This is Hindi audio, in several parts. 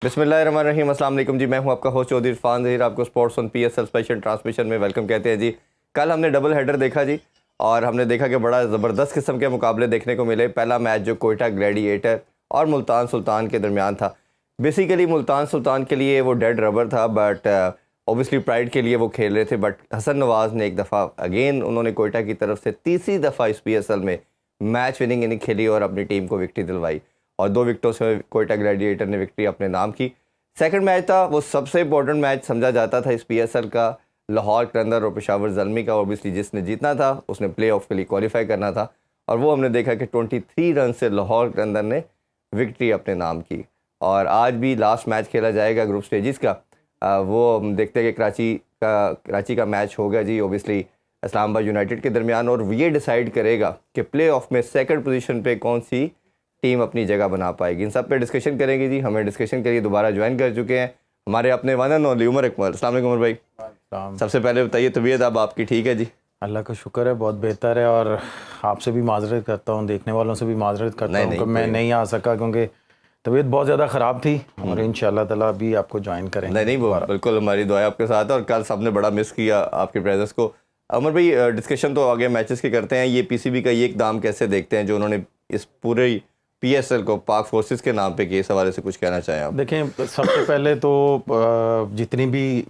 बिस्मिल्लाहिर्रहमानिर्रहीम। अस्सलाम वालेकुम जी, मैं हूं आपका होस्ट चौधरी इरफान ज़हीर। आपको sports on PSL special transmission में वेलकम कहते हैं जी। कल हमने डबल हेडर देखा जी और हमने देखा कि बड़ा ज़बरदस्त किस्म के मुकाबले देखने को मिले। पहला मैच जो कोयटा ग्लैडिएटर और मुल्तान सुल्तान के दरमियान था, बेसिकली मुल्तान सुल्तान के लिए वो डेड रबर था, बट ऑब्वियसली प्राइड के लिए वो खेल रहे थे। बट हसन नवाज़ ने एक दफ़ा अगेन उन्होंने कोयटा की तरफ से तीसरी दफ़ा इस पीएसएल में मैच विनिंग इनिंग खेली और अपनी टीम को विक्ट्री दिलवाई और 2 विकेटों से कोयटा ग्लैडिएटर ने विक्ट्री अपने नाम की। सेकंड मैच था, वो सबसे इंपॉर्टेंट मैच समझा जाता था इस पीएसएल का, लाहौर कलंदर और पेशावर ज़ल्मी का। ऑब्वियसली जिसने जीतना था उसने प्ले ऑफ के लिए क्वालिफाई करना था और वो हमने देखा कि 23 रन से लाहौर कलंदर ने विक्ट्री अपने नाम की। और आज भी लास्ट मैच खेला जाएगा ग्रुप स्टेजेस का। वो हम देखते हैं कि कराची का मैच होगा जी, ओबियसली इस्लामाबाद यूनाइटेड के दरमियान, और ये डिसाइड करेगा कि प्ले ऑफ में सेकंड पोजीशन पे कौन सी टीम अपनी जगह बना पाएगी। इन सब पे डिस्कशन करेंगे जी। हमें डिस्कशन के लिए दोबारा ज्वाइन कर चुके हैं हमारे अपने one and only Umar Akmal. अस्सलाम वालेकुम उमर भाई। सबसे पहले बताइए, तबीयत अब आपकी ठीक है जी? अल्लाह का शुक्र है, बहुत बेहतर है। और आपसे भी माजरत करता हूँ, देखने वालों से भी माजरत करता हूँ कि मैं नहीं आ सका क्योंकि तबीयत बहुत ज़्यादा ख़राब थी और इंशाल्लाह ताला भी आपको ज्वाइन करेंगे। नहीं, वो बिल्कुल हमारी दुआ आपके साथ है और कल सबने बड़ा मिस किया आपकी प्रेजेंस को। उमर भाई, डिस्कशन तो आगे मैचेस की करते हैं। ये पीसीबी का ये इकदाम कैसे देखते हैं जो उन्होंने इस पूरे पीएसएल को पाक फोर्सेस के नाम पे किए? इस हवाले से कुछ कहना चाहें आप? देखें, सबसे पहले तो जितनी भी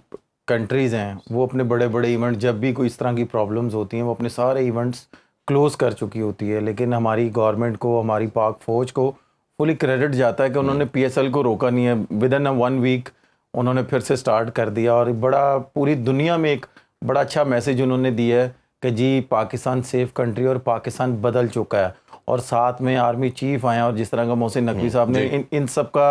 कंट्रीज़ हैं वो अपने बड़े बड़े इवेंट, जब भी कोई इस तरह की प्रॉब्लम्स होती हैं, वो अपने सारे इवेंट्स क्लोज़ कर चुकी होती है। लेकिन हमारी गवर्नमेंट को, हमारी पाक फ़ौज को फुली क्रेडिट जाता है कि उन्होंने पीएसएल को रोका नहीं है। विद इन 1 वीक उन्होंने फिर से स्टार्ट कर दिया और बड़ा पूरी दुनिया में एक बड़ा अच्छा मैसेज उन्होंने दिया है कि जी पाकिस्तान सेफ़ कंट्री और पाकिस्तान बदल चुका है। और साथ में आर्मी चीफ आए हैं और जिस तरह का मोहसिन नकवी साहब ने इन सब का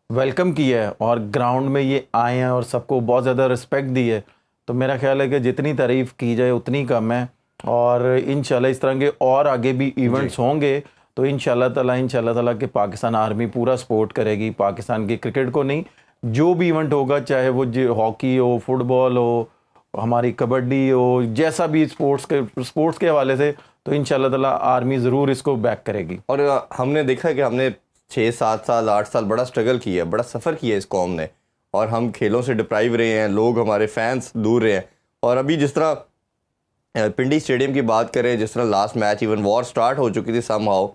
वेलकम किया है और ग्राउंड में ये आए हैं और सबको बहुत ज़्यादा रिस्पेक्ट दी है। तो मेरा ख्याल है कि जितनी तारीफ़ की जाए उतनी कम है और इंशाल्लाह इस तरह के और आगे भी इवेंट्स होंगे तो इंशाल्लाह ताला कि पाकिस्तान आर्मी पूरा सपोर्ट करेगी पाकिस्तान की क्रिकेट को। नहीं, जो भी इवेंट होगा, चाहे वो हॉकी हो, फुटबॉल हो, हमारी कबड्डी हो, जैसा भी स्पोर्ट्स के हवाले से, तो इंशाल्लाह ताला आर्मी ज़रूर इसको बैक करेगी। और हमने देखा कि हमने 6-7 साल 8 साल बड़ा स्ट्रगल किया, बड़ा सफ़र किया इस कौम ने, और हम खेलों से डिप्राइव रहे हैं, लोग हमारे फैंस दूर रहे हैं। और अभी जिस तरह पिंडी स्टेडियम की बात करें, जिस तरह last match even war start हो चुकी थी, समहाउ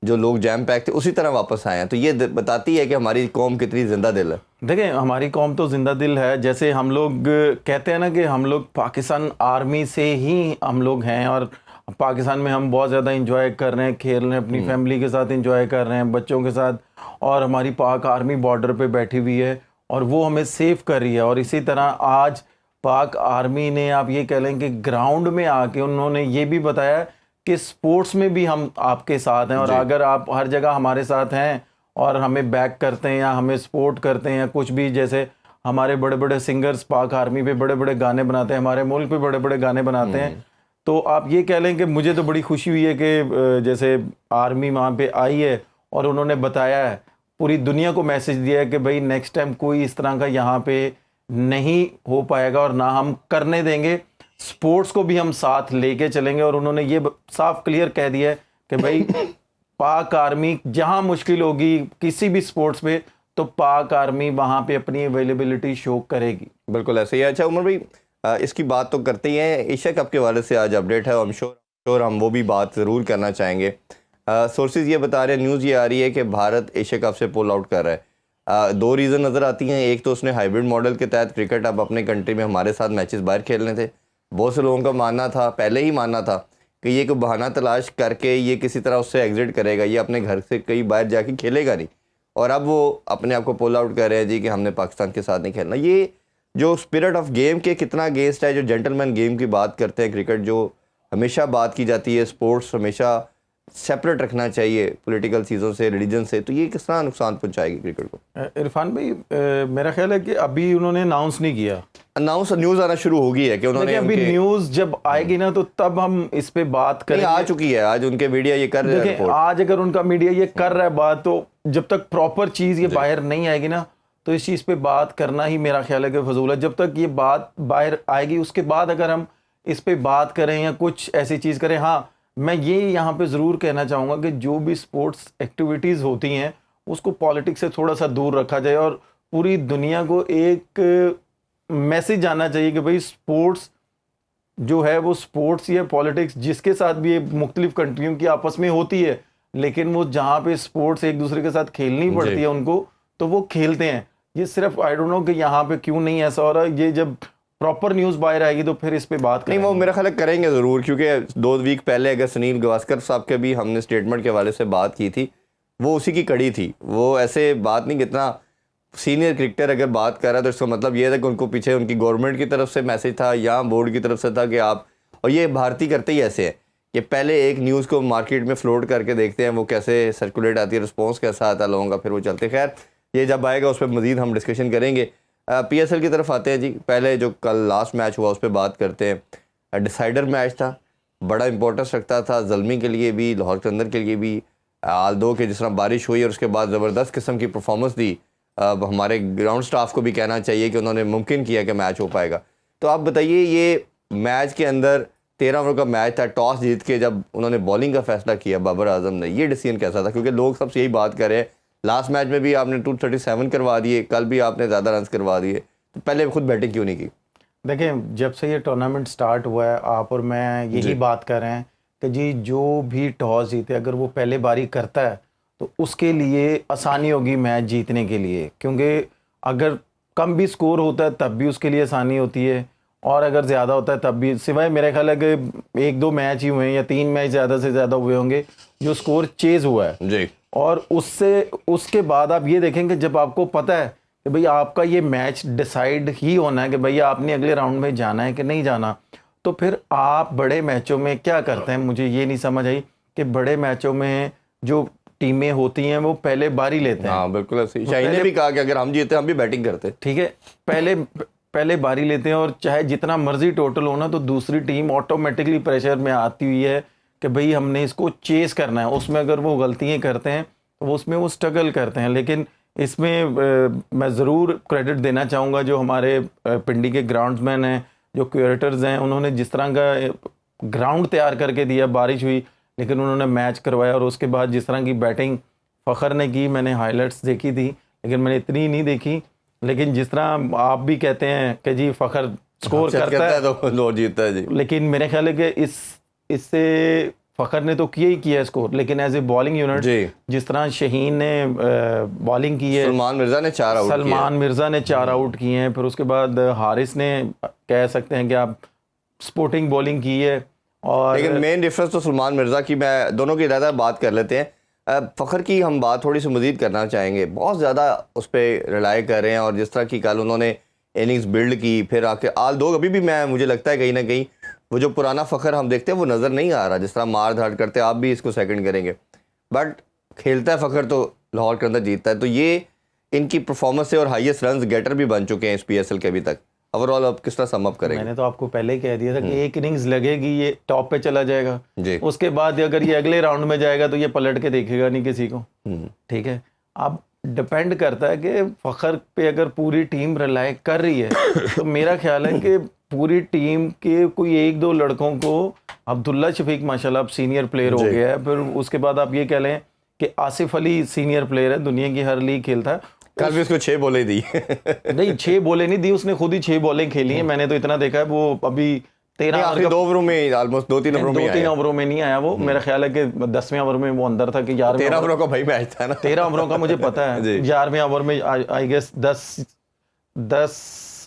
जो लोग जैम पैक थे उसी तरह वापस आए हैं, तो ये बताती है कि हमारी कौम कितनी जिंदा दिल है। देखें, हमारी कौम तो जिंदा दिल है। जैसे हम लोग कहते हैं ना कि हम लोग पाकिस्तान आर्मी से ही हम लोग हैं और पाकिस्तान में हम बहुत ज़्यादा इंजॉय कर रहे हैं, खेल रहे हैं, अपनी फैमिली के साथ इंजॉय कर रहे हैं, बच्चों के साथ। और हमारी पाक आर्मी बॉर्डर पे बैठी हुई है और वो हमें सेव कर रही है। और इसी तरह आज पाक आर्मी ने, आप ये कह लें कि ग्राउंड में आके उन्होंने ये भी बताया कि स्पोर्ट्स में भी हम आपके साथ हैं और अगर आप हर जगह हमारे साथ हैं और हमें बैक करते हैं या हमें सपोर्ट करते हैं या कुछ भी, जैसे हमारे बड़े बड़े सिंगर्स पाक आर्मी पे बड़े बड़े गाने बनाते हैं, हमारे मुल्क पे बड़े बड़े गाने बनाते हैं, तो आप ये कह लें कि मुझे तो बड़ी खुशी हुई है कि जैसे आर्मी वहाँ पे आई है और उन्होंने बताया है, पूरी दुनिया को मैसेज दिया है कि भाई नेक्स्ट टाइम कोई इस तरह का यहाँ पे नहीं हो पाएगा और ना हम करने देंगे। स्पोर्ट्स को भी हम साथ लेके चलेंगे और उन्होंने ये साफ क्लियर कह दिया है कि भाई पाक आर्मी जहां मुश्किल होगी किसी भी स्पोर्ट्स पे, तो पाक आर्मी वहां पे अपनी अवेलेबिलिटी शो करेगी। बिल्कुल ऐसे ही। अच्छा उमर भाई, इसकी बात तो करते ही हैं, एशिया कप के हवाले से आज अपडेट है, आई एम श्योर हम वो भी बात ज़रूर करना चाहेंगे। सोर्सेज ये बता रहे हैं, न्यूज़ ये आ रही है कि भारत एशिया कप से पुल आउट कर रहा है। 2 रीज़न नज़र आती हैं। एक तो उसने हाइब्रिड मॉडल के तहत क्रिकेट अब अपने कंट्री में हमारे साथ मैचेस बाहर खेलने थे। बहुत से लोगों का मानना था, पहले ही मानना था, कि ये कोई बहाना तलाश करके ये किसी तरह उससे एग्जिट करेगा, ये अपने घर से कहीं बाहर जाके खेलेगा नहीं। और अब वो अपने आप को पुल आउट कर रहे हैं जी कि हमने पाकिस्तान के साथ नहीं खेलना। ये जो स्पिरिट ऑफ गेम के कितना अगेंस्ट है, जो जेंटलमैन गेम की बात करते हैं, क्रिकेट जो हमेशा बात की जाती है, स्पोर्ट्स हमेशा सेपरेट रखना चाहिए पॉलिटिकल चीज़ों से, रिलीजन से, तो ये किस तरह नुकसान पहुंचाएगी क्रिकेट को? इरफान भाई, मेरा ख्याल है कि अभी उन्होंने अनाउंस नहीं किया। न्यूज़ आना शुरू हो गई है कि उन्होंने, अभी न्यूज़ जब आएगी ना तो तब हम इस पे बात करेंगे। आ चुकी है, आज उनके मीडिया ये कर रहे हैं। आज अगर उनका मीडिया ये कर रहा है बात, तो जब तक प्रॉपर चीज़ ये बाहर नहीं आएगी ना, तो इस चीज़ पे बात करना ही मेरा ख्याल है कि फजूल है। जब तक ये बात बाहर आएगी उसके बाद अगर हम इस पे बात करें या कुछ ऐसी चीज़ करें। हाँ, मैं ये यहाँ पे ज़रूर कहना चाहूँगा कि जो भी स्पोर्ट्स एक्टिविटीज़ होती हैं उसको पॉलिटिक्स से थोड़ा सा दूर रखा जाए और पूरी दुनिया को एक मैसेज जाना चाहिए कि भाई स्पोर्ट्स जो है वो स्पोर्ट्स या पॉलिटिक्स जिसके साथ भी मुख्तलिफ कंट्रियों की आपस में होती है, लेकिन वो जहाँ पे स्पोर्ट्स एक दूसरे के साथ खेलनी पड़ती है उनको, तो वो खेलते हैं। ये सिर्फ आई डोंट नो कि यहाँ पे क्यों नहीं ऐसा हो रहा। ये जब प्रॉपर न्यूज़ बाहर आएगी तो फिर इस पे बात नहीं, वो मेरा ख्याल है करेंगे ज़रूर, क्योंकि 2 वीक पहले अगर सुनील गावस्कर साहब के भी हमने स्टेटमेंट के हवाले से बात की थी, वो उसी की कड़ी थी। वो ऐसे बात नहीं, कितना सीनियर क्रिकेटर अगर बात कर रहा है तो इसका मतलब ये था कि उनको पीछे उनकी गवर्नमेंट की तरफ से मैसेज था या बोर्ड की तरफ से था कि आप, और ये भारतीय करते ही ऐसे हैं कि पहले एक न्यूज़ को मार्केट में फ्लोट करके देखते हैं वो कैसे सर्कुलेट आती है, रिस्पॉन्स कैसा आता है लोगों का, फिर वो चलते। खैर ये जब आएगा उस पर मज़ीद हम डिस्कशन करेंगे। PSL की तरफ आते हैं जी। पहले जो कल लास्ट मैच हुआ उस पर बात करते हैं। डिसाइडर मैच था, बड़ा इंपॉर्टेंस रखता था ज़ल्मी के लिए भी, लाहौर कलंदर के लिए भी। आल-दो के जिस तरह बारिश हुई और उसके बाद ज़बरदस्त किस्म की परफॉर्मेंस दी, अब हमारे ग्राउंड स्टाफ को भी कहना चाहिए कि उन्होंने मुमकिन किया कि मैच हो पाएगा। तो आप बताइए, ये मैच के अंदर 13 ओवर का मैच था, टॉस जीत के जब उन्होंने बॉलिंग का फैसला किया बाबर आजम ने, ये डिसीजन कैसा था? क्योंकि लोग सबसे यही बात कर रहे हैं, लास्ट मैच में भी आपने 237 करवा दिए, कल भी आपने ज़्यादा रन करवा दिए, तो पहले खुद बैटिंग क्यों नहीं की? देखें, जब से ये टूर्नामेंट स्टार्ट हुआ है, आप और मैं यही बात कर रहे हैं कि जी जो भी टॉस जीते अगर वो पहले बारी करता है तो उसके लिए आसानी होगी मैच जीतने के लिए, क्योंकि अगर कम भी स्कोर होता है तब भी उसके लिए आसानी होती है, और अगर ज़्यादा होता है तब भी, सिवाय मेरे ख्याल है कि 1-2 मैच ही हुए हैं या 3 मैच ज़्यादा से ज़्यादा हुए होंगे जो स्कोर चेज़ हुआ है जी। और उसके बाद आप ये देखेंगे जब आपको पता है कि भाई आपका ये मैच डिसाइड ही होना है कि भैया आपने अगले राउंड में जाना है कि नहीं जाना, तो फिर आप बड़े मैचों में क्या करते हैं? मुझे ये नहीं समझ आई कि बड़े मैचों में जो टीमें होती हैं वो पहले बारी लेते हैं। हाँ बिल्कुल ऐसे। शाहीन ने भी कहा कि अगर हम जीते हम भी बैटिंग करते। ठीक है, पहले बारी लेते हैं और चाहे जितना मर्जी टोटल होना, तो दूसरी टीम ऑटोमेटिकली प्रेशर में आती हुई है कि भाई हमने इसको चेस करना है। उसमें अगर वो गलतियां करते हैं तो उसमें वो स्ट्रगल करते हैं। लेकिन इसमें मैं ज़रूर क्रेडिट देना चाहूँगा जो हमारे पिंडी के ग्राउंड्समैन हैं, जो क्यूरेटर्स हैं, उन्होंने जिस तरह का ग्राउंड तैयार करके दिया। बारिश हुई लेकिन उन्होंने मैच करवाया, और उसके बाद जिस तरह की बैटिंग फ़खर ने की, मैंने हाइलाइट्स देखी थी लेकिन मैंने इतनी नहीं देखी, लेकिन जिस तरह आप भी कहते हैं कि जी फ़खर स्कोर करता है तो लोग जीतता है जी, लेकिन मेरे ख्याल है कि इससे फ़खर ने तो किया ही किया स्कोर, लेकिन एज ए बॉलिंग यूनिट जिस तरह शाहीन ने बॉलिंग की है, सलमान मिर्ज़ा ने 4 आउट किए हैं, फिर उसके बाद हारिस ने कह सकते हैं कि आप स्पोर्टिंग बॉलिंग की है। और लेकिन मेन डिफरेंस तो सलमान मिर्ज़ा की, मैं दोनों की ज़्यादा बात कर लेते हैं। फ़खर की हम बात थोड़ी सी मज़ीद करना चाहेंगे। बहुत ज़्यादा उस पर रिलाई कर रहे हैं, और जिस तरह की कल उन्होंने इनिंग्स बिल्ड की, फिर आके आल-दो अभी भी मुझे लगता है कहीं ना कहीं वो जो पुराना फ़खर हम देखते हैं वो नज़र नहीं आ रहा, जिस तरह मार धाड़ करते आप भी इसको सेकंड करेंगे, बट खेलता है फ़खर तो लाहौर के अंदर जीतता है। तो ये इनकी परफॉर्मेंस से और हाईएस्ट रन गेटर भी बन चुके हैं इस PSL के अभी तक। ओवरऑल आप किस तरह सम अप करेंगे? मैंने तो आपको पहले ही कह दिया था कि एक इनिंग्स लगेगी ये टॉप पे चला जाएगा जी। उसके बाद अगर ये अगले राउंड में जाएगा तो ये पलट के देखेगा नहीं किसी को। ठीक है, अब डिपेंड करता है कि फ़खर पे अगर पूरी टीम रिलाई कर रही है तो मेरा ख्याल है कि पूरी टीम के कोई 1-2 लड़कों को, अब्दुल्ला शफीक माशाल्लाह अब सीनियर प्लेयर हो गया है, फिर उसके बाद आप ये कह लें कि आसिफ अली सीनियर प्लेयर है, दुनिया की हर लीग खेलता है। कल भी उसको 6 बॉलें दी नहीं 6 बॉलें नहीं दी, उसने खुद ही 6 बॉलें खेली हैं। मैंने तो इतना देखा है, वो अभी 13 ओवरों में ऑलमोस्ट 2-3 ओवरों में नहीं आया वो। मेरा ख्याल है कि 10वें ओवर में वो अंदर था कि 13 ओवरों का भाई मैच था ना। 13 ओवरों का मुझे पता है। 11वें ओवर में आई गेस 10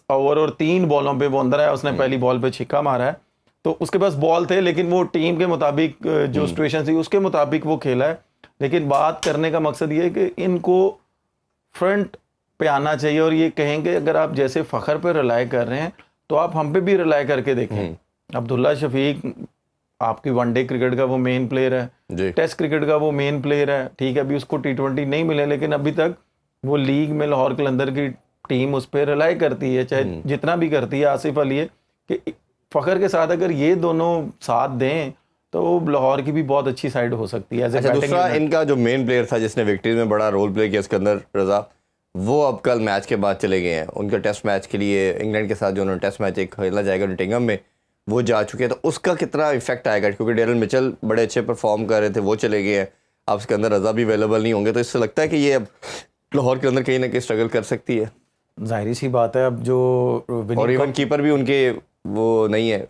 ओवर और 3 बॉलों पे वो अंदर आया, उसने पहली बॉल पे छिक्का मारा है। तो उसके पास बॉल थे, लेकिन वो टीम के मुताबिक जो सिचुएशन थी उसके मुताबिक वो खेला है। लेकिन बात करने का मकसद ये है कि इनको फ्रंट पे आना चाहिए, और ये कहेंगे अगर आप जैसे फ़खर पे रिलाई कर रहे हैं तो आप हम पे भी रिलाई करके देखें। अब्दुल्ला शफीक आपकी वनडे क्रिकेट का वो मेन प्लेयर है, टेस्ट क्रिकेट का वो मेन प्लेयर है। ठीक है, अभी उसको T20 नहीं मिले, लेकिन अभी तक वो लीग में लाहौर कलंदर की टीम उस पर रिलाई करती है, चाहे जितना भी करती है। आसिफ अली है कि फ़खर के साथ अगर ये दोनों साथ दें तो लाहौर की भी बहुत अच्छी साइड हो सकती है। अच्छा, दूसरा इनका जो मेन प्लेयर था जिसने विक्ट्री में बड़ा रोल प्ले किया सिकंदर रजा, वो अब कल मैच के बाद चले गए हैं। उनका टेस्ट मैच के लिए इंग्लैंड के साथ जो उन्होंने टेस्ट मैच एक खेला जाएगा नोटिंघम में, वो जा चुके हैं। तो उसका कितना इफेक्ट आएगा? क्योंकि डेरल मिचेल बड़े अच्छे परफॉर्म कर रहे थे, वो चले गए हैं। अब सिकंदर रजा भी अवेलेबल नहीं होंगे, तो इससे लगता है कि ये अब लाहौर के अंदर कहीं ना कहीं स्ट्रगल कर सकती है, जाहिर सी बात है। अब जो और इवन कीपर भी उनके वो नहीं है,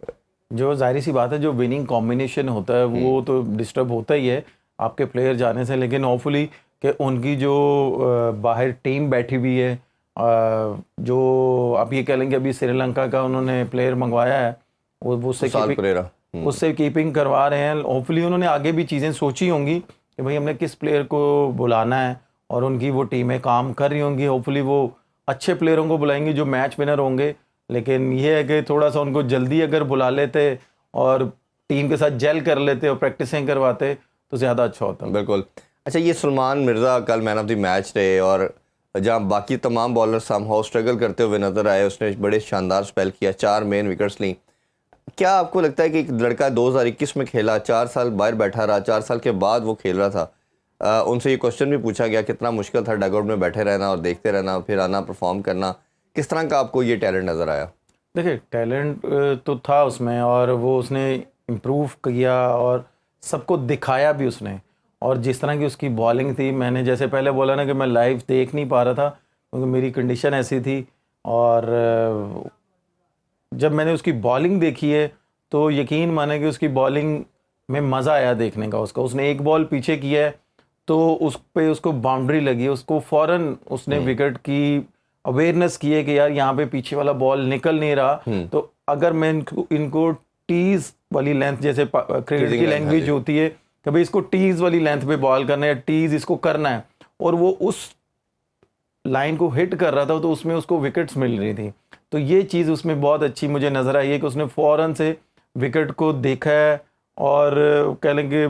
जो जाहिर सी बात है, जो विनिंग कॉम्बिनेशन होता है वो तो डिस्टर्ब होता ही है आपके प्लेयर जाने से। लेकिन होपफुली कि उनकी जो बाहर टीम बैठी हुई है, जो आप ये कह लेंगे अभी श्रीलंका का उन्होंने प्लेयर मंगवाया है, वो उससे कीपिंग करवा रहे हैं। होपफुली उन्होंने आगे भी चीज़ें सोची होंगी कि भाई हमने किस प्लेयर को बुलाना है, और उनकी वो टीमें काम कर रही होंगी। होपफुली वो अच्छे प्लेयरों को बुलाएंगे जो मैच विनर होंगे। लेकिन ये है कि थोड़ा सा उनको जल्दी अगर बुला लेते और टीम के साथ जेल कर लेते और प्रैक्टिसें करवाते तो ज़्यादा अच्छा होता। बिल्कुल। अच्छा, ये सलमान मिर्ज़ा कल मैन ऑफ द मैच रहे, और जहाँ बाकी तमाम बॉलर समहाउ स्ट्रगल करते हुए नजर आए, उसने बड़े शानदार स्पेल किया, 4 मेन विकेट्स ली। क्या आपको लगता है कि एक लड़का 2021 में खेला, 4 साल बाहर बैठा रहा, 4 साल के बाद वो खेल रहा था, उनसे ये क्वेश्चन भी पूछा गया कितना मुश्किल था डगआउट में बैठे रहना और देखते रहना, फिर आना परफॉर्म करना, किस तरह का आपको ये टैलेंट नज़र आया? देखिए, टैलेंट तो था उसमें, और वो उसने इम्प्रूव किया और सबको दिखाया भी उसने। और जिस तरह की उसकी बॉलिंग थी, मैंने जैसे पहले बोला ना कि मैं लाइव देख नहीं पा रहा था क्योंकि मेरी कंडीशन ऐसी थी, और जब मैंने उसकी बॉलिंग देखी है तो यकीन माने कि उसकी बॉलिंग में मज़ा आया देखने का। उसने एक बॉल पीछे किया है तो उस पे उसको बाउंड्री लगी, उसको फ़ौरन उसने विकेट की अवेयरनेस की है कि यार यहाँ पे पीछे वाला बॉल निकल नहीं रहा, तो अगर मैं इनको टीज़ वाली लेंथ, जैसे क्रिकेट की लैंग्वेज होती है कि भाई इसको टीज़ वाली लेंथ पे बॉल करना है, टीज़ इसको करना है, और वो उस लाइन को हिट कर रहा था तो उसमें उसको विकेट्स मिल रही थी। तो ये चीज़ उसमें बहुत अच्छी मुझे नज़र आई है कि उसने फ़ौरन से विकेट को देखा है और कह लेंगे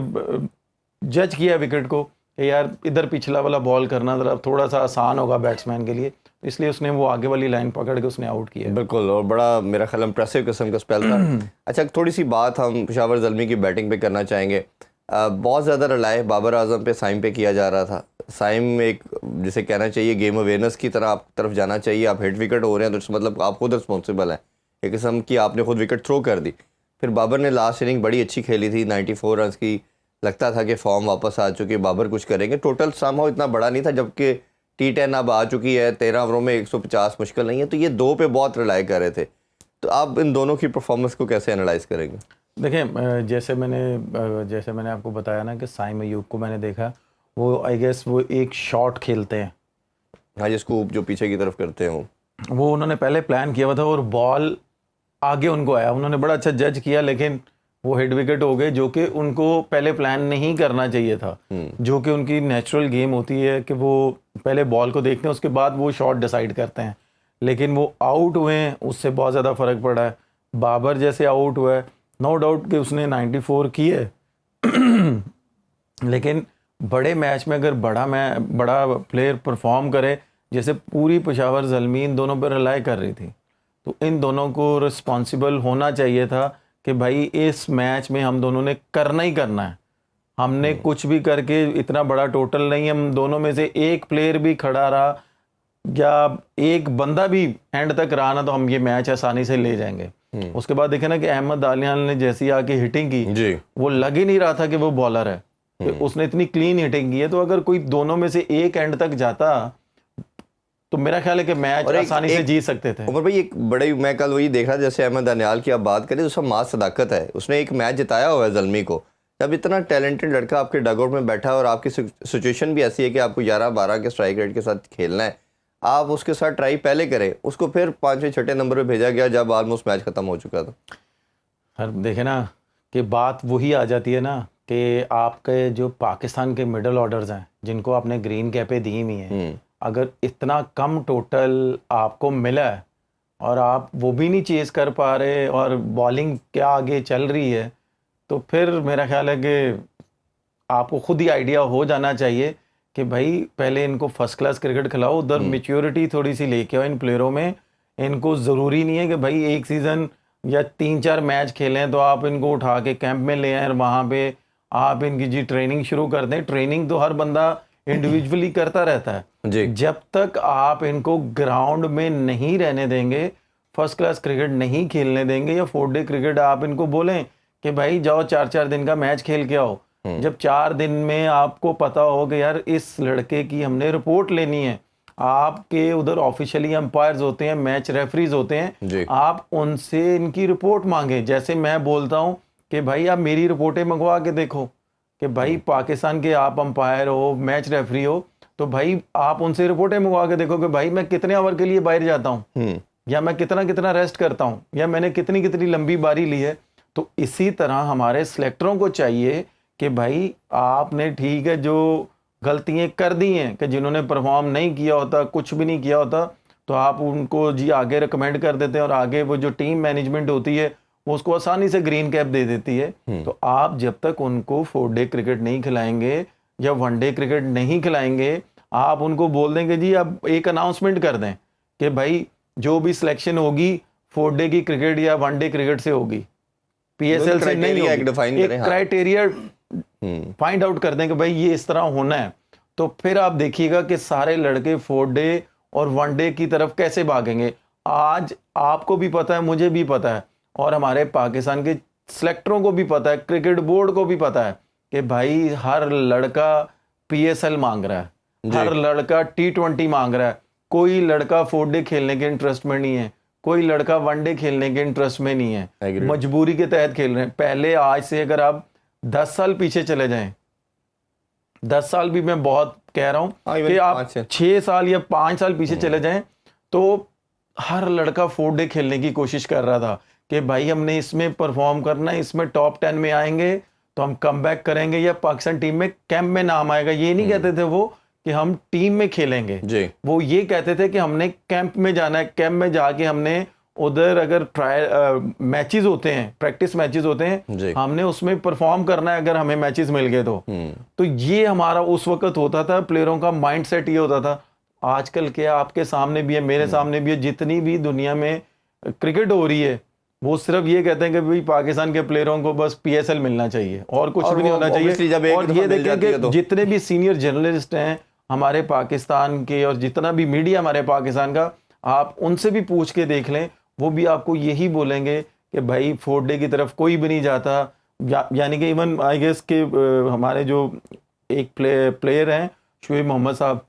जज किया विकेट को कि यार इधर पिछला वाला बॉल करना थोड़ा सा आसान होगा बैट्समैन के लिए, इसलिए उसने वो आगे वाली लाइन पकड़ के उसने आउट किया। बिल्कुल, और बड़ा मेरा ख्याल इम्प्रेसिव किस्म का स्पेल था। अच्छा, थोड़ी सी बात हम पेशावर ज़ल्मी की बैटिंग पे करना चाहेंगे। बहुत ज़्यादा रिलाय बाबर आजम पे, साइम पे किया जा रहा था। साइम एक जिसे कहना चाहिए गेम अवेयरनेस की तरह आप तरफ जाना चाहिए, आप हिट विकेट हो रहे हैं तो मतलब आप खुद रिस्पॉन्सिबल हैं, एक किस्म की आपने खुद विकेट थ्रो कर दी। फिर बाबर ने लास्ट इनिंग बड़ी अच्छी खेली थी, 94 रन की, लगता था कि फॉर्म वापस आ चुकी है, बाबर कुछ करेंगे। टोटल समहाउ इतना बड़ा नहीं था, जबकि T10 अब आ चुकी है, 13 ओवरों में 150 मुश्किल नहीं है, तो ये दो पे बहुत रिलाई कर रहे थे। तो आप इन दोनों की परफॉर्मेंस को कैसे एनालाइज करेंगे? देखें, जैसे मैंने आपको बताया ना कि साइम अयूब को मैंने देखा, वो आई गेस वो एक शॉट खेलते हैं, हाँ, जिसको जो पीछे की तरफ करते हैं वो उन्होंने पहले प्लान किया हुआ था और बॉल आगे उनको आया, उन्होंने बड़ा अच्छा जज किया, लेकिन वो हेड विकेट हो गए, जो कि उनको पहले प्लान नहीं करना चाहिए था। जो कि उनकी नेचुरल गेम होती है कि वो पहले बॉल को देखते हैं, उसके बाद वो शॉट डिसाइड करते हैं। लेकिन वो आउट हुए हैं, उससे बहुत ज़्यादा फ़र्क पड़ा है। बाबर जैसे आउट हुआ है, नो डाउट कि उसने 94 की है लेकिन बड़े मैच में अगर बड़ा प्लेयर परफॉर्म करे, जैसे पूरी पेशावर ज़ल्मी इन दोनों पर रिलाई कर रही थी, तो इन दोनों को रिस्पॉन्सिबल होना चाहिए था कि भाई इस मैच में हम दोनों ने करना ही करना है। हमने कुछ भी करके, इतना बड़ा टोटल नहीं, हम दोनों में से एक प्लेयर भी खड़ा रहा या एक बंदा भी एंड तक रहा ना, तो हम ये मैच आसानी से ले जाएंगे। उसके बाद देखे ना कि अहमद दालियान ने जैसी आके हिटिंग की जी, वो लग ही नहीं रहा था कि वो बॉलर है, तो उसने इतनी क्लीन हिटिंग की है। तो अगर कोई दोनों में से एक एंड तक जाता तो मेरा ख्याल है कि मैच आसानी से जीत सकते थे। उमर भाई, एक बड़े, मैं कल वही देख रहा, जैसे अहमद दानियाल की आप बात करें, तो सब मास सदाकत है, उसने एक मैच जिताया हुआ है ज़ल्मी को। जब इतना टैलेंटेड लड़का आपके डगआउट में बैठा है और आपकी सिचुएशन भी ऐसी है कि आपको 11-12 के स्ट्राइक रेट के साथ खेलना है, आप उसके साथ ट्राई पहले करें, उसको फिर 5वें-6ठे नंबर पर भेजा गया जब ऑलमोस्ट मैच ख़त्म हो चुका था। सर देखे ना कि बात वही आ जाती है ना कि आपके जो पाकिस्तान के मिडल ऑर्डर्स हैं, जिनको आपने ग्रीन कैपें दी हुई हैं, अगर इतना कम टोटल आपको मिला है और आप वो भी नहीं चेज़ कर पा रहे और बॉलिंग क्या आगे चल रही है, तो फिर मेरा ख्याल है कि आपको खुद ही आइडिया हो जाना चाहिए कि भाई पहले इनको फर्स्ट क्लास क्रिकेट खिलाओ, उधर मैच्योरिटी थोड़ी सी लेके आओ इन प्लेयरों में। इनको ज़रूरी नहीं है कि भाई एक सीज़न या 3-4 मैच खेलें तो आप इनको उठा के कैंप में ले आएँ और वहाँ पे आप इनकी जी ट्रेनिंग शुरू कर दें। ट्रेनिंग तो हर बंदा इंडिविजुअली करता रहता है जी। जब तक आप इनको ग्राउंड में नहीं रहने देंगे, फर्स्ट क्लास क्रिकेट नहीं खेलने देंगे, या 4 डे क्रिकेट आप इनको बोलें कि भाई जाओ 4-4 दिन का मैच खेल के आओ, जब 4 दिन में आपको पता हो कि यार इस लड़के की हमने रिपोर्ट लेनी है, आपके उधर ऑफिशियली अंपायर्स होते हैं, मैच रेफरीज होते हैं, आप उनसे इनकी रिपोर्ट मांगे। जैसे मैं बोलता हूं कि भाई आप मेरी रिपोर्टें मंगवा के देखो कि भाई पाकिस्तान के आप अंपायर हो, मैच रेफरी हो, तो भाई आप उनसे रिपोर्टें मंगवा के देखो कि भाई मैं कितने ओवर के लिए बाहर जाता हूं, या मैं कितना कितना रेस्ट करता हूं, या मैंने कितनी कितनी लंबी बारी ली है। तो इसी तरह हमारे सिलेक्टरों को चाहिए कि भाई आपने ठीक है जो गलतियां कर दी हैं कि जिन्होंने परफॉर्म नहीं किया होता, कुछ भी नहीं किया होता, तो आप उनको जी आगे रिकमेंड कर देते हैं और आगे वो जो टीम मैनेजमेंट होती है वो उसको आसानी से ग्रीन कैप दे देती है। तो आप जब तक उनको 4 डे क्रिकेट नहीं खिलाएंगे या 1 डे क्रिकेट नहीं खिलाएंगे, आप उनको बोल देंगे जी आप एक अनाउंसमेंट कर दें कि भाई जो भी सिलेक्शन होगी 4 डे की क्रिकेट या 1 डे क्रिकेट से होगी, PSL से नहीं होगी। एक क्राइटेरिया फाइंड आउट कर दें कि भाई ये इस तरह होना है, तो फिर आप देखिएगा कि सारे लड़के 4 डे और 1 डे की तरफ कैसे भागेंगे। आज आपको भी पता है, मुझे भी पता है, और हमारे पाकिस्तान के सिलेक्टरों को भी पता है, क्रिकेट बोर्ड को भी पता है कि भाई हर लड़का PSL मांग रहा है, हर लड़का T20 मांग रहा है, कोई लड़का 4 डे खेलने के इंटरेस्ट में नहीं है, कोई लड़का 1 डे खेलने के इंटरेस्ट में नहीं है, मजबूरी के तहत खेल रहे हैं। पहले आज से अगर आप 10 साल पीछे चले जाएं, 10 साल भी मैं बहुत कह रहा हूं कि आप 6 साल या 5 साल पीछे चले जाएं, तो हर लड़का 4 डे खेलने की कोशिश कर रहा था कि भाई हमने इसमें परफॉर्म करना है, इसमें टॉप 10 में आएंगे तो हम कम बैक करेंगे या पाकिस्तान टीम में कैंप में नाम आएगा। ये नहीं कहते थे वो कि हम टीम में खेलेंगे जी। वो ये कहते थे कि हमने कैंप में जाना है, कैंप में जाके हमने उधर अगर ट्रायल मैचेस होते हैं, प्रैक्टिस मैचेस होते हैं, हमने उसमें परफॉर्म करना है अगर हमें मैचेस मिल गए तो ये हमारा उस वक्त होता था। प्लेयरों का माइंडसेट ये होता था। आजकल क्या आपके सामने भी है, मेरे सामने भी है, जितनी भी दुनिया में क्रिकेट हो रही है वो सिर्फ ये कहते हैं कि भाई पाकिस्तान के प्लेयरों को बस PSL मिलना चाहिए और कुछ भी नहीं होना चाहिए। और ये देखें कि जितने भी सीनियर जर्नलिस्ट हैं हमारे पाकिस्तान के और जितना भी मीडिया हमारे पाकिस्तान का, आप उनसे भी पूछ के देख लें, वो भी आपको यही बोलेंगे कि भाई 4 डे की तरफ कोई भी नहीं जाता। यानी कि इवन आई गेस के हमारे जो एक प्लेयर हैं शुएब मोहम्मद साहब,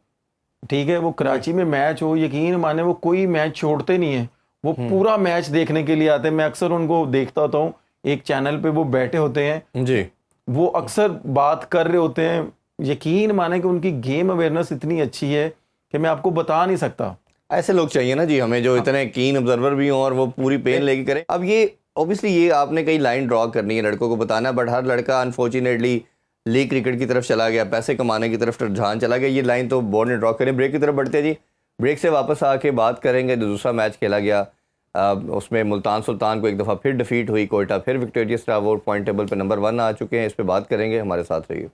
ठीक है, वो कराची में मैच हो, यकीन माने वो कोई मैच छोड़ते नहीं है, वो पूरा मैच देखने के लिए आते हैं। मैं अक्सर उनको देखता होता हूँ, एक चैनल पे वो बैठे होते हैं जी, वो अक्सर बात कर रहे होते हैं। यकीन माने कि उनकी गेम अवेयरनेस इतनी अच्छी है कि मैं आपको बता नहीं सकता। ऐसे लोग चाहिए ना जी हमें, जो इतने कीन ऑब्जर्वर भी हों और वो पूरी पेन लेके करें। अब ये ऑब्वियसली ये आपने कई लाइन ड्रॉ करनी है, लड़कों को बताना, बट हर लड़का अनफॉर्चुनेटली लीग क्रिकेट की तरफ चला गया, पैसे कमाने की तरफ रुझान चला गया। ये लाइन तो बोर्ड ने ड्रॉ करें। ब्रेक की तरफ बढ़ते हैं जी, ब्रेक से वापस आके बात करेंगे। दूसरा मैच खेला गया, उसमें मुल्तान सुल्तान को एक दफ़ा फिर डिफीट हुई, कोयटा फिर विक्टोरियस रहा, वो पॉइंट टेबल पर नंबर 1 आ चुके हैं। इस पर बात करेंगे, हमारे साथ रहिए।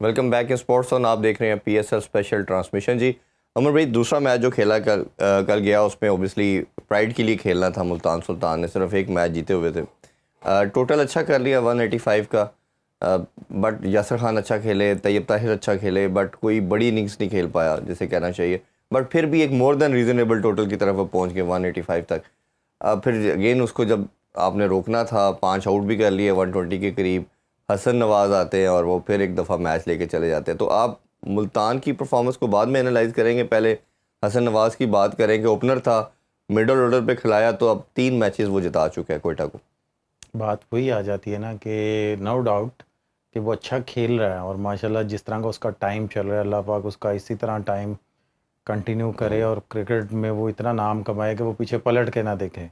Welcome back in sports on, आप देख रहे हैं PSL स्पेशल ट्रांसमिशन जी। अमर भाई, दूसरा मैच जो खेला कल गया, उसमें ओबियसली प्राइड के लिए खेलना था। मुल्तान सुल्तान ने सिर्फ एक मैच जीते हुए थे, टोटल अच्छा कर लिया 185 का, बट यासर खान अच्छा खेले, तैयब ताहिर अच्छा खेले, बट कोई बड़ी इनिंग्स नहीं खेल पाया जिसे कहना चाहिए। बट फिर भी एक मोर देन रीज़नेबल टोटल की तरफ वो पहुँच गए 185 तक। फिर अगेन उसको जब आपने रोकना था, 5 आउट भी कर लिए 120 के करीब, हसन नवाज आते हैं और वो फिर एक दफ़ा मैच लेके चले जाते हैं। तो आप मुल्तान की परफॉर्मेंस को बाद में एनालाइज करेंगे, पहले हसन नवाज की बात करेंगे। ओपनर था, मिडल ऑर्डर पे खिलाया, तो अब 3 मैचेस वो जिता चुके हैं कोयटा को। बात वही आ जाती है ना कि नो डाउट कि वो अच्छा खेल रहा है और माशाल्लाह जिस तरह का उसका टाइम चल रहा है, अल्लाह पाक उसका इसी तरह टाइम कंटिन्यू करे और क्रिकेट में वो इतना नाम कमाए कि वो पीछे पलट के ना देखे।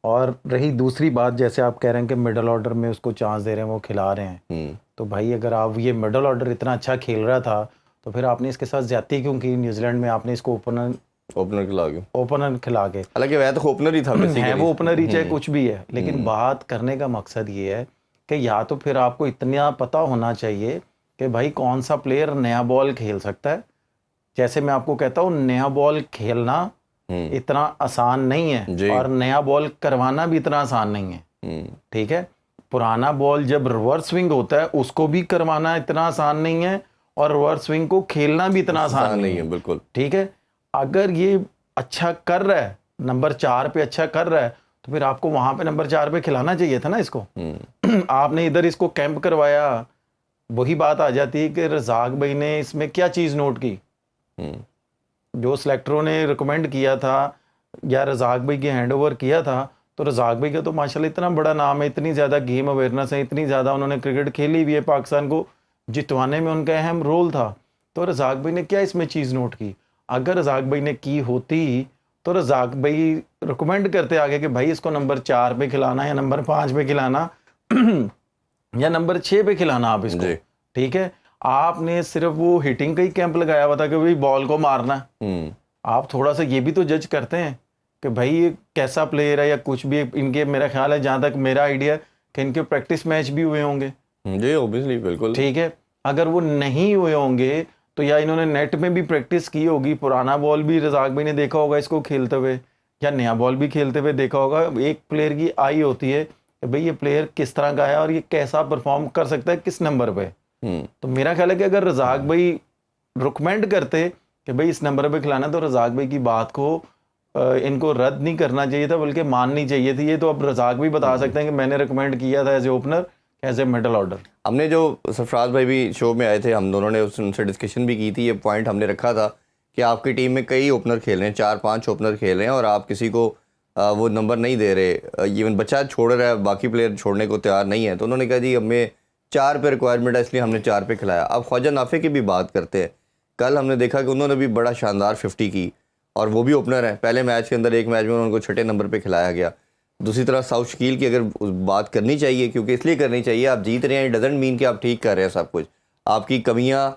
और रही दूसरी बात, जैसे आप कह रहे हैं कि मिडल ऑर्डर में उसको चांस दे रहे हैं, वो खिला रहे हैं, तो भाई अगर आप ये मिडल ऑर्डर इतना अच्छा खेल रहा था तो फिर आपने इसके साथ ज्यादती क्यों की? न्यूजीलैंड में आपने इसको ओपनर खिला के, हालांकि वह तो ओपनर ही था, है वो ओपनर ही, चाहे कुछ भी है, लेकिन बात करने का मकसद ये है कि या तो फिर आपको इतना पता होना चाहिए कि भाई कौन सा प्लेयर नया बॉल खेल सकता है। जैसे मैं आपको कहता हूँ, नया बॉल खेलना इतना आसान नहीं है और नया बॉल करवाना भी इतना आसान नहीं है, ठीक है। पुराना बॉल जब रिवर्स स्विंग होता है उसको भी करवाना इतना आसान नहीं है और रिवर्स स्विंग को खेलना भी इतना आसान नहीं है, बिल्कुल, ठीक है। अगर ये अच्छा कर रहा है, नंबर 4 पे अच्छा कर रहा है, तो फिर आपको वहां पे नंबर 4 पे खिलाना चाहिए था ना इसको। आपने इधर इसको कैंप करवाया। वही बात आ जाती है कि रजाक भाई ने इसमें क्या चीज़ नोट की, जो सिलेक्टरों ने रिकमेंड किया था या रजाक भाई के हैंड ओवर किया था, तो रजाक भाई का तो माशाल्लाह इतना बड़ा नाम है, इतनी ज़्यादा गेम अवेयरनेस है, इतनी ज़्यादा उन्होंने क्रिकेट खेली भी है, पाकिस्तान को जितवाने में उनका अहम रोल था। तो रजाक भाई ने क्या इसमें चीज़ नोट की? अगर रजाक भाई ने की होती तो रजाक भाई रिकमेंड करते आगे कि भाई इसको नंबर 4 पे खिलाना या नंबर 5 पे खिलाना या नंबर 6 पे खिलाना आप इसको, ठीक है। आपने सिर्फ वो हिटिंग का ही कैंप लगाया हुआ था कि भाई बॉल को मारना। आप थोड़ा सा ये भी तो जज करते हैं कि भाई ये कैसा प्लेयर है या कुछ भी। इनके मेरा ख्याल है, जहाँ तक मेरा आइडिया, कि इनके प्रैक्टिस मैच भी हुए होंगे जी, ऑब्वियसली, बिल्कुल, ठीक है। अगर वो नहीं हुए होंगे तो या इन्होंने नेट में भी प्रैक्टिस की होगी, पुराना बॉल भी रजाक भाई ने देखा होगा इसको खेलते हुए, या नया बॉल भी खेलते हुए देखा होगा। एक प्लेयर की आई होती है कि भाई ये प्लेयर किस तरह का है और ये कैसा परफॉर्म कर सकता है किस नंबर पे। तो मेरा ख्याल है कि अगर रजाक भाई रिकमेंड करते कि भाई इस नंबर पे खिलाना, तो रजाक भाई की बात को इनको रद्द नहीं करना चाहिए था, बल्कि माननी चाहिए थी। ये तो अब रजाक भी बता सकते हैं कि मैंने रिकमेंड किया था as a opener, as a middle order. हमने जो सरफराज भाई भी शो में आए थे, हम दोनों ने उनसे डिस्कशन भी की थी। ये पॉइंट हमने रखा था कि आपकी टीम में कई ओपनर खेल रहे हैं, 4-5 ओपनर खेल रहे हैं, और आप किसी को वो नंबर नहीं दे रहे। इवन बच्चा छोड़ रहा है, बाकी प्लेयर छोड़ने को तैयार नहीं है। तो उन्होंने कहा जी हमें 4 पे रिक्वायरमेंट है, इसलिए हमने 4 पे खिलाया। अब ख्वाजा नाफे की भी बात करते हैं। कल हमने देखा कि उन्होंने भी बड़ा शानदार 50 की, और वो भी ओपनर है। पहले मैच के अंदर एक मैच में उनको 6ठे नंबर पे खिलाया गया। दूसरी तरफ साउथ शकील की अगर बात करनी चाहिए, क्योंकि इसलिए करनी चाहिए, आप जीत रहे हैं, इट डजंट मीन कि आप ठीक कर रहे हैं सब कुछ। आपकी कमियां,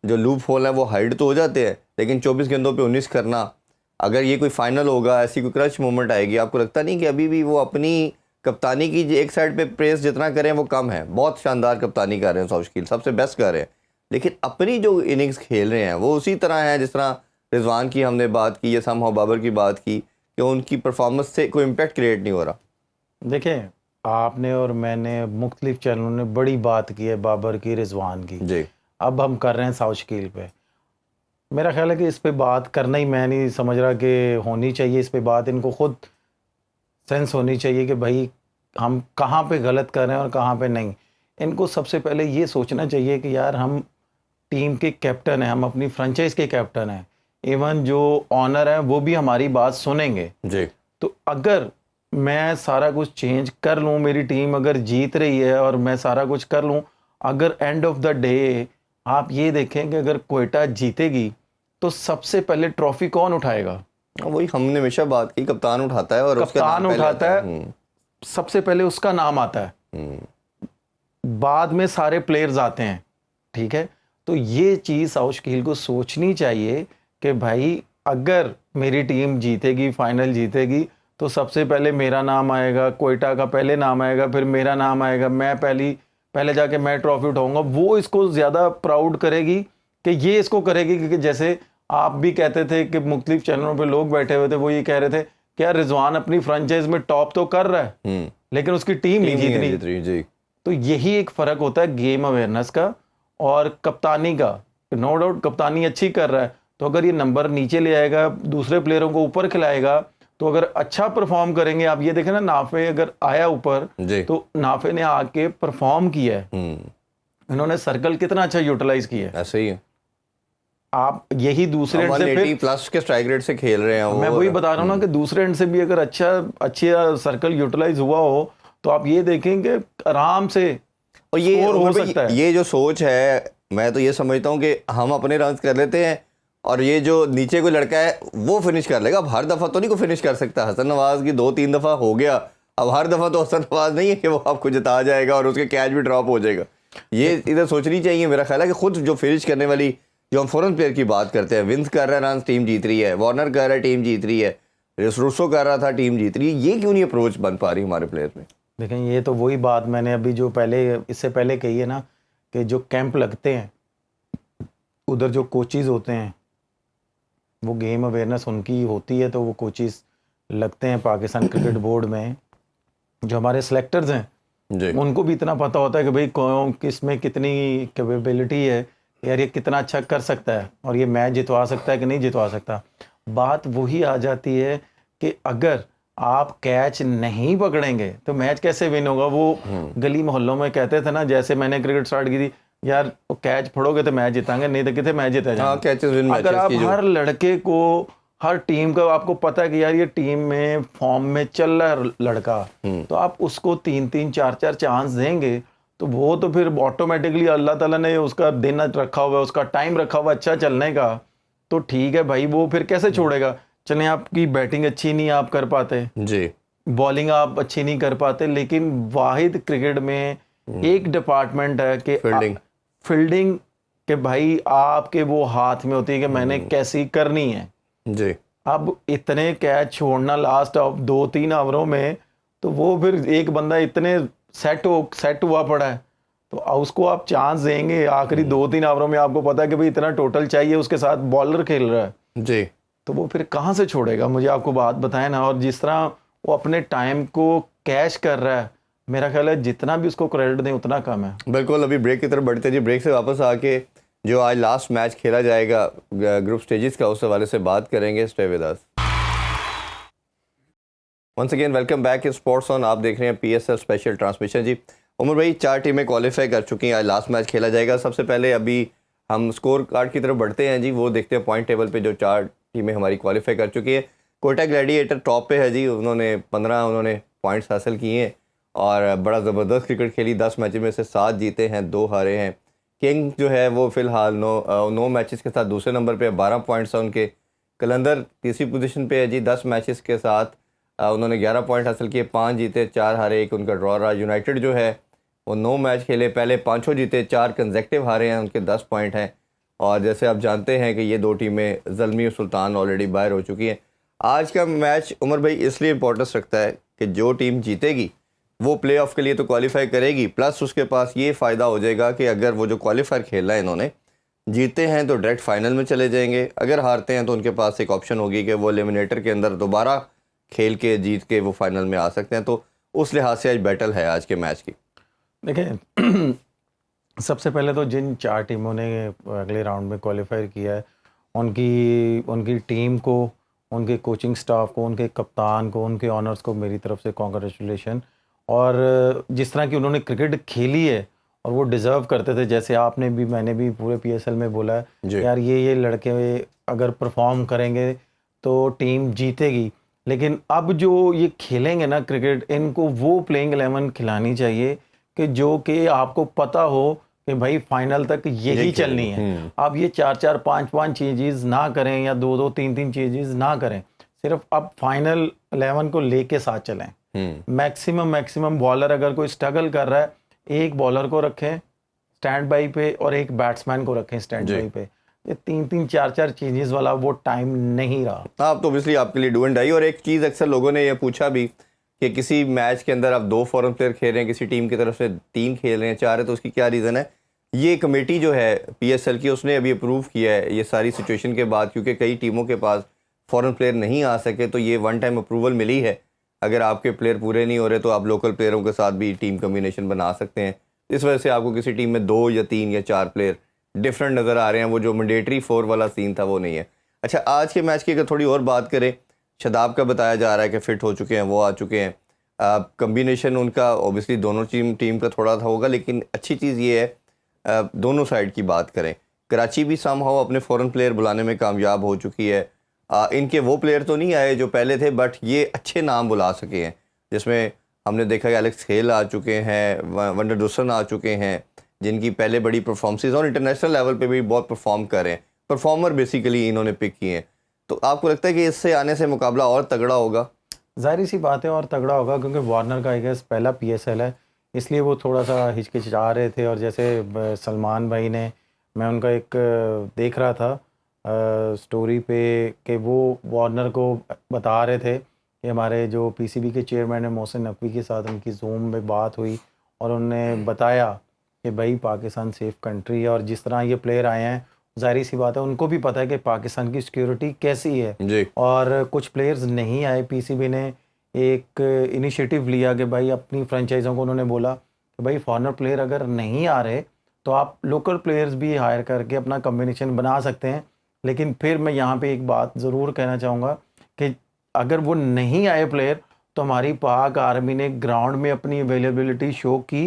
जो लूप होल हैं, वो हाइड तो हो जाते हैं, लेकिन 24 गेंदों पे 19 करना, अगर ये कोई फाइनल होगा, ऐसी कोई क्रच मोमेंट आएगी, आपको लगता नहीं कि अभी भी वो अपनी कप्तानी की एक साइड पे प्रेस जितना करें वो कम है? बहुत शानदार कप्तानी कर रहे हैं साउथ शकील, सबसे बेस्ट कर रहे हैं, लेकिन अपनी जो इनिंग्स खेल रहे हैं वो उसी तरह है जिस तरह रिजवान की हमने बात की या समहाउ बाबर की बात की, कि उनकी परफॉर्मेंस से कोई इम्पैक्ट क्रिएट नहीं हो रहा। देखें, आपने और मैंने मुख्तलिफ चैनलों ने बड़ी बात की है बाबर की, रिजवान की जी। अब हम कर रहे हैं साउथ शकील पे। मेरा ख्याल है कि इस पे बात करना ही, मैं नहीं समझ रहा कि होनी चाहिए इस पे बात। इनको खुद सेंस होनी चाहिए कि भाई हम कहाँ पे गलत कर रहे हैं और कहाँ पे नहीं। इनको सबसे पहले ये सोचना चाहिए कि यार हम टीम के कैप्टन हैं, हम अपनी फ्रेंचाइज के कैप्टन हैं, इवन जो ऑनर है वो भी हमारी बात सुनेंगे जी। तो अगर मैं सारा कुछ चेंज कर लूँ, मेरी टीम अगर जीत रही है और मैं सारा कुछ कर लूँ, अगर एंड ऑफ द डे आप ये देखें कि अगर क्वेटा जीतेगी तो सबसे पहले ट्रॉफी कौन उठाएगा? वही हमने हमेशा बात की, कप्तान उठाता है, और उसका कप्तान नाम पहले उठाता आता है, सबसे पहले उसका नाम आता है, बाद में सारे प्लेयर्स आते हैं, ठीक है। तो ये चीज़ साउथ शकील को सोचनी चाहिए कि भाई अगर मेरी टीम जीतेगी, फाइनल जीतेगी, तो सबसे पहले मेरा नाम आएगा, क्वेटा का पहले नाम आएगा, फिर मेरा नाम आएगा, मैं पहले जाके मैं ट्रॉफी उठाऊंगा। वो इसको ज़्यादा प्राउड करेगी कि ये इसको करेगी, क्योंकि जैसे आप भी कहते थे कि मुख्तलिफ चैनलों पे लोग बैठे हुए थे, वो ये कह रहे थे कि यार रिजवान अपनी फ्रेंचाइज में टॉप तो कर रहा है लेकिन उसकी टीम नहीं जीत रही। जी। तो यही एक फ़र्क होता है गेम अवेयरनेस का और कप्तानी का। नो डाउट कप्तानी अच्छी कर रहा है, तो अगर ये नंबर नीचे ले आएगा, दूसरे प्लेयरों को ऊपर खिलाएगा, तो अगर अच्छा परफॉर्म करेंगे, आप ये देखें ना, नाफे अगर आया ऊपर तो नाफे ने आके परफॉर्म किया है, इन्होंने सर्कल कितना अच्छा यूटिलाइज किया है। ऐसे ही है, आप यही दूसरे एंड से फिर प्लस के स्ट्राइक रेट से खेल रहे हैं। मैं वही बता रहा हूँ ना कि दूसरे एंड से भी अगर अच्छा सर्कल यूटिलाइज हुआ हो तो आप ये देखेंगे आराम से और ये हो सकता है। ये जो सोच है, मैं तो ये समझता हूँ कि हम अपने रन कर लेते हैं और ये जो नीचे कोई लड़का है वो फिनिश कर लेगा। अब हर दफ़ा तो नहीं को फिनिश कर सकता। हसन नवाज की 2-3 दफ़ा हो गया, अब हर दफ़ा तो हसन नवाज नहीं है कि वो आपको जिता जाएगा और उसके कैच भी ड्रॉप हो जाएगा। ये इधर सोचनी चाहिए मेरा ख्याल है कि खुद जो फिनिश करने वाली, जो हम फॉरेन प्लेयर की बात करते हैं, विंस कर रहा है रन, टीम जीत रही है, वार्नर कर रहा है, टीम जीत रही है, रूसो कर रहा था, टीम जीत रही है, ये क्यों नहीं अप्रोच बन पा रही हमारे प्लेयर में? देखें, ये तो वही बात मैंने अभी जो पहले इससे पहले कही है ना, कि जो कैंप लगते हैं उधर जो कोचिज़ होते हैं वो गेम अवेयरनेस उनकी होती है, तो वो कोचिज़ लगते हैं पाकिस्तान क्रिकेट बोर्ड में। जो हमारे सेलेक्टर्स हैं उनको भी इतना पता होता है कि भाई कौन किस में कितनी कैपेबिलिटी है, यार ये कितना अच्छा कर सकता है और ये मैच जितवा सकता है कि नहीं जितवा सकता। बात वही आ जाती है कि अगर आप कैच नहीं पकड़ेंगे तो मैच कैसे विन होगा। वो गली मोहल्लों में कहते थे ना, जैसे मैंने क्रिकेट स्टार्ट की थी, यार वो कैच पकड़ोगे तो मैच जीतेंगे, नहीं तो कितने मैच जीते जाएंगे। कैचेस विन अगर मैचेस आप की जो हर लड़के को, हर टीम का आपको पता है कि यार ये टीम में फॉर्म में चल रहा है लड़का, तो आप उसको 3-3 4-4 चांस देंगे, तो वो तो फिर ऑटोमेटिकली अल्लाह ताला ने उसका दिन रखा हुआ है, उसका टाइम रखा हुआ अच्छा चलने का, तो ठीक है भाई, वो फिर कैसे छोड़ेगा। चले आपकी बैटिंग अच्छी नहीं आप कर पाते जी, बॉलिंग आप अच्छी नहीं कर पाते, लेकिन वाहिद क्रिकेट में एक डिपार्टमेंट है कि फील्डिंग फील्डिंग के भाई आपके वो हाथ में होती है कि मैंने कैसी करनी है। जी, अब इतने कैच छोड़ना लास्ट ऑफ 2-3 ओवरों में, तो वो फिर एक बंदा इतने सेट हुआ पड़ा है, तो उसको आप चांस देंगे आखिरी 2-3 ओवरों में, आपको पता है कि भाई इतना टोटल चाहिए, उसके साथ बॉलर खेल रहा है, जी, तो वो फिर कहाँ से छोड़ेगा। मुझे आपको बात बताएं ना। और जिस तरह वो अपने टाइम को कैश कर रहा है, मेरा ख्याल है जितना भी उसको क्रेडिट दें उतना कम है। बिल्कुल। अभी ब्रेक की तरफ बढ़ते जी, ब्रेक से वापस आके जो आज लास्ट मैच खेला जाएगा ग्रुप स्टेजेस का, उस हवाले से बात करेंगे। Stay with us. Once again welcome back in sports on. आप देख रहे हैं PSL स्पेशल ट्रांसमिशन जी। उमर भाई, 4 टीमें क्वालिफाई कर चुकी हैं, आज लास्ट मैच खेला जाएगा। सबसे पहले अभी हम स्कोर कार्ड की तरफ बढ़ते हैं जी, वो देखते हैं पॉइंट टेबल पे जो 4 टीमें हमारी क्वालिफाई कर चुकी है। कोटा ग्लैडिएटर टॉप पे है जी, उन्होंने 15 पॉइंट्स हासिल किए हैं और बड़ा ज़बरदस्त क्रिकेट खेली। 10 मैचेस में से 7 जीते हैं, 2 हारे हैं। किंग जो है वो फ़िलहाल 9 मैचेस के साथ दूसरे नंबर पे 12 पॉइंट्स हैं उनके। कलंदर तीसरी पोजीशन पे है जी, 10 मैचेस के साथ उन्होंने 11 पॉइंट हासिल किए, 5 जीते 4 हारे, 1 उनका ड्रॉ रहा। यूनाइटेड जो है वो 9 मैच खेले, पहले 5 जीते, 4 कंसेक्टिव हारे हैं, उनके 10 पॉइंट हैं। और जैसे आप जानते हैं कि ये 2 टीमें ज़ल्मी और सुल्तान ऑलरेडी बाहर हो चुकी हैं। आज का मैच उमर भाई इसलिए इंपॉर्टेंस रखता है कि जो टीम जीतेगी वो प्लेऑफ के लिए तो क्वालिफाई करेगी, प्लस उसके पास ये फ़ायदा हो जाएगा कि अगर वो जो क्वालिफायर खेला है इन्होंने, जीते हैं तो डायरेक्ट फाइनल में चले जाएंगे, अगर हारते हैं तो उनके पास एक ऑप्शन होगी कि वो एलिमिनेटर के अंदर दोबारा खेल के जीत के वो फाइनल में आ सकते हैं। तो उस लिहाज से आज बैटल है आज के मैच की। देखें, सबसे पहले तो जिन 4 टीमों ने अगले राउंड में क्वालिफाई किया है, उनकी टीम को, उनके कोचिंग स्टाफ को, उनके कप्तान को, उनके ऑनर्स को मेरी तरफ से कॉन्ग्रेचुलेशन। और जिस तरह की उन्होंने क्रिकेट खेली है और वो डिज़र्व करते थे, जैसे आपने भी मैंने भी पूरे PSL में बोला है यार ये लड़के अगर परफॉर्म करेंगे तो टीम जीतेगी। लेकिन अब जो ये खेलेंगे ना क्रिकेट, इनको वो प्लेइंग 11 खिलानी चाहिए कि जो कि आपको पता हो कि भाई फाइनल तक यही चलनी है। आप ये 4-4 5-5 चेंजेस ना करें या 2-2 3-3 चेंजेस ना करें, सिर्फ अब फाइनल 11 को लेके साथ चलें। मैक्सिमम बॉलर अगर कोई स्ट्रगल कर रहा है, एक बॉलर को रखें स्टैंड बाई पे और एक बैट्समैन को रखें स्टैंड बाई पे। ये 3-3 4-4 चेंजेस वाला वो टाइम नहीं रहा। आप तो ऑब्वियसली आपके लिए डू एंड डाई। और एक चीज़ अक्सर लोगों ने ये पूछा भी कि किसी मैच के अंदर आप 2 फॉरेन प्लेयर खेल रहे हैं, किसी टीम की तरफ से 3 खेल रहे हैं, 4 है, तो उसकी क्या रीज़न है। ये कमेटी जो है PSL की, उसने अभी अप्रूव किया है ये सारी सिचुएशन के बाद, क्योंकि कई टीमों के पास फॉरेन प्लेयर नहीं आ सके, तो ये 1 टाइम अप्रूवल मिली है। अगर आपके प्लेयर पूरे नहीं हो रहे तो आप लोकल प्लेयरों के साथ भी टीम कम्बिनेशन बना सकते हैं। इस वजह से आपको किसी टीम में 2 या 3 या 4 प्लेयर डिफरेंट नज़र आ रहे हैं, वो जो मैंडेटरी 4 वाला सीन था वो नहीं है। अच्छा, आज के मैच की अगर थोड़ी और बात करें, शदाब का बताया जा रहा है कि फ़िट हो चुके हैं, वो आ चुके हैं। कम्बिनेशन उनका ऑब्वियसली दोनों टीम का थोड़ा था होगा, लेकिन अच्छी चीज़ ये है दोनों साइड की बात करें, कराची भी समहाउ अपने फ़ॉरेन प्लेयर बुलाने में कामयाब हो चुकी है। इनके वो प्लेयर तो नहीं आए जो पहले थे, बट ये अच्छे नाम बुला सके हैं, जिसमें हमने देखा कि एलेक्स खेल आ चुके हैं, वंडर डुसन आ चुके हैं, जिनकी पहले बड़ी परफॉर्मेंसेस और इंटरनेशनल लेवल पे भी बहुत परफॉर्म कर रहे हैं। परफॉर्मर बेसिकली इन्होंने पिक किए हैं। तो आपको लगता है कि इससे आने से मुकाबला और तगड़ा होगा? जाहिर सी बात है और तगड़ा होगा, क्योंकि वार्नर का आई गेस पहला PSL है, इसलिए वो थोड़ा सा हिचकिचा रहे थे। और जैसे सलमान भाई ने, मैं उनका एक देख रहा था स्टोरी पे कि वो वार्नर को बता रहे थे कि हमारे जो PCB के चेयरमैन है मोहसिन नकवी के साथ उनकी जूम में बात हुई और उन्होंने बताया कि भाई पाकिस्तान सेफ़ कंट्री है, और जिस तरह ये प्लेयर आए हैं जाहिर सी बात है उनको भी पता है कि पाकिस्तान की सिक्योरिटी कैसी है जी। और कुछ प्लेयर्स नहीं आए। PCB ने एक इनिशिएटिव लिया कि भाई अपनी फ्रेंचाइज़ों को उन्होंने बोला कि भाई फॉरेनर प्लेयर अगर नहीं आ रहे तो आप लोकल प्लेयर्स भी हायर करके अपना कम्बिनेशन बना सकते हैं। लेकिन फिर मैं यहाँ पे एक बात ज़रूर कहना चाहूँगा कि अगर वो नहीं आए प्लेयर तो हमारी पाक आर्मी ने ग्राउंड में अपनी अवेलेबिलिटी शो की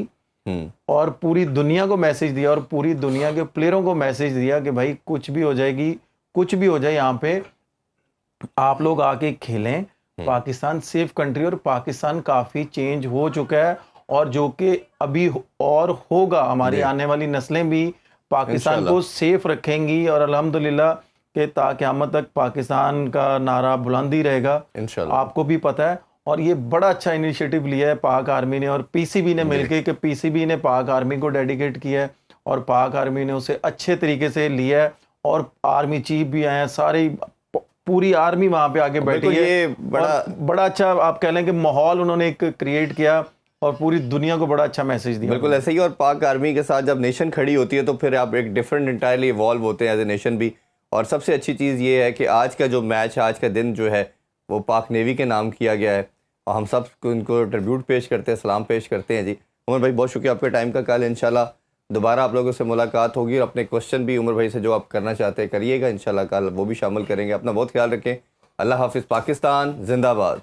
और पूरी दुनिया को मैसेज दिया और पूरी दुनिया के प्लेयरों को मैसेज दिया कि भाई कुछ भी हो जाएगी, कुछ भी हो जाए, यहाँ पे आप लोग आके खेलें। पाकिस्तान सेफ कंट्री और पाकिस्तान काफ़ी चेंज हो चुका है और जो कि अभी और होगा। हमारी आने वाली नस्लें भी पाकिस्तान को सेफ रखेंगी और अल्हम्दुलिल्लाह के ता क़यामत तक पाकिस्तान का नारा बुलंदी रहेगा, आपको भी पता है। और ये बड़ा अच्छा इनिशिएटिव लिया है पाक आर्मी ने और पीसीबी ने मिलकर, कि पीसीबी ने पाक आर्मी को डेडिकेट किया है और पाक आर्मी ने उसे अच्छे तरीके से लिया है और आर्मी चीफ भी आए हैं, सारी पूरी आर्मी वहां पे आके बैठी है। ये बड़ा अच्छा आप कह लें कि माहौल उन्होंने एक क्रिएट किया और पूरी दुनिया को बड़ा अच्छा मैसेज दिया। बिल्कुल ऐसे ही। और पाक आर्मी के साथ जब नेशन खड़ी होती है तो फिर आप एक डिफरेंट इंटायरली इवॉल्व होते हैं एज ए नेशन भी। और सबसे अच्छी चीज़ ये है कि आज का जो मैच, आज का दिन जो है वो पाक नेवी के नाम किया गया है और हम सब उनको ट्रिब्यूट पेश करते हैं, सलाम पेश करते हैं जी। उमर भाई बहुत शुक्रिया आपके टाइम का। कल इंशाल्लाह दोबारा आप लोगों से मुलाकात होगी और अपने क्वेश्चन भी उमर भाई से जो आप करना चाहते हैं करिएगा, इंशाल्लाह कल वो भी शामिल करेंगे। अपना बहुत ख्याल रखें। अल्लाह हाफिज़। पाकिस्तान जिंदाबाद।